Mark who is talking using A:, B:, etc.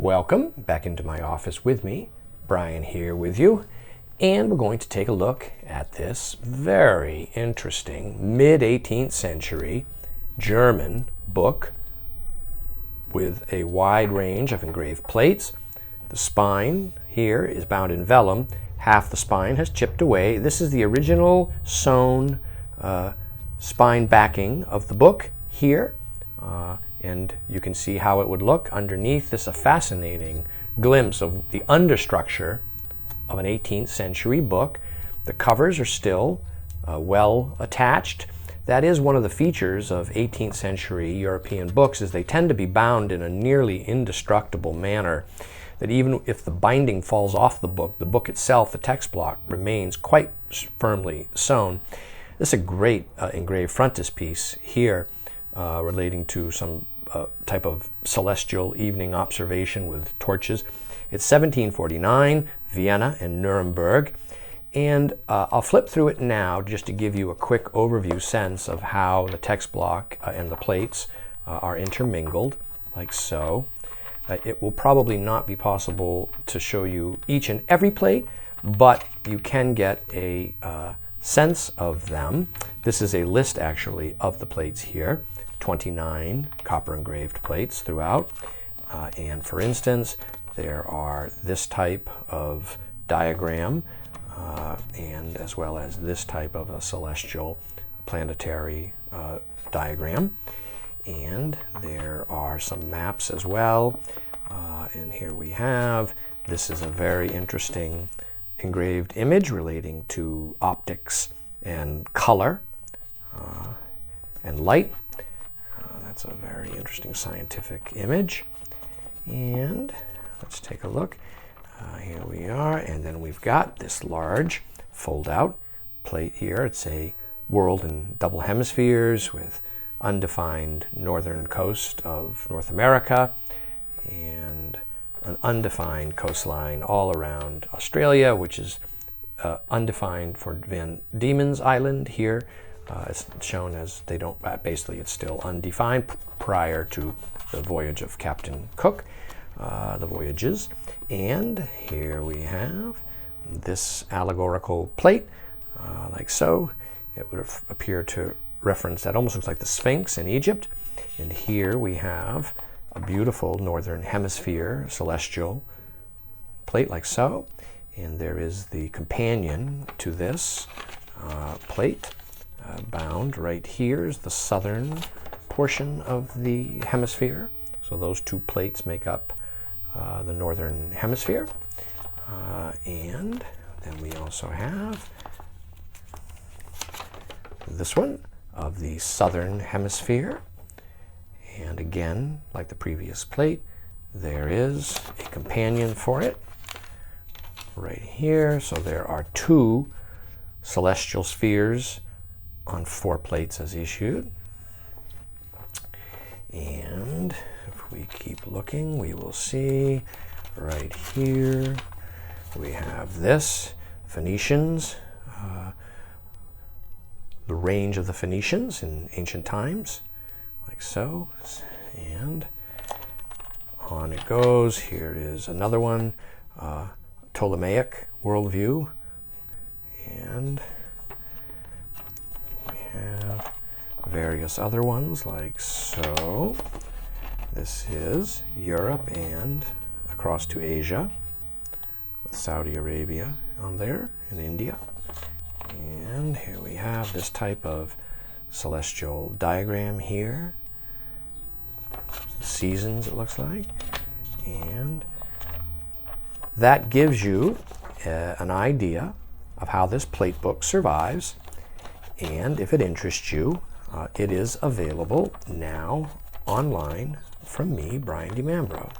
A: Welcome back into my office with me. Brian here with you. And we're going to take a look at this very interesting mid-18th century German book with a wide range of engraved plates. The spine here is bound in vellum. Half the spine has chipped away. This is the original sewn spine backing of the book here. And you can see how it would look underneath. This is a fascinating glimpse of the understructure of an 18th century book. The covers are still well attached. That is one of the features of 18th century European books, is they tend to be bound in a nearly indestructible manner, that even if the binding falls off the book itself, the text block, remains quite firmly sewn. This is a great engraved frontispiece here relating to some type of celestial evening observation with torches. It's 1749, Vienna and Nuremberg. And I'll flip through it now just to give you a quick overview sense of how the text block and the plates are intermingled, like so. It will probably not be possible to show you each and every plate, but you can get a sense of them. This is a list, actually, of the plates here. 29 copper engraved plates throughout. And for instance, there are this type of diagram and as well as this type of a celestial planetary diagram. And there are some maps as well. And here we have, this is a very interesting engraved image relating to optics and color and light. That's a very interesting scientific image. And let's take a look. Here we are, and then we've got this large fold-out plate here. It's a world in double hemispheres with undefined northern coast of North America and an undefined coastline all around Australia, which is undefined for Van Diemen's Island here. It's shown as they don't, basically it's still undefined prior to the voyage of Captain Cook, the voyages. And here we have this allegorical plate, like so. It would appear to reference, that almost looks like the Sphinx in Egypt. And here we have a beautiful northern hemisphere celestial plate, like so. And there is the companion to this plate. Bound right here is the southern portion of the hemisphere. So those two plates make up the northern hemisphere. And then we also have this one of the southern hemisphere. And again, like the previous plate, there is a companion for it right here. So there are two celestial spheres on 4 plates as issued. And if we keep looking, we will see right here we have this Phoenicians, the range of the Phoenicians in ancient times, like so. And on it goes. Here is another one, Ptolemaic worldview. And have various other ones like so. This is Europe and across to Asia with Saudi Arabia on there and India. And here we have this type of celestial diagram here. Seasons, it looks like. And that gives you an idea of how this plate book survives. And if it interests you, it is available now online from me, Brian DiMambro.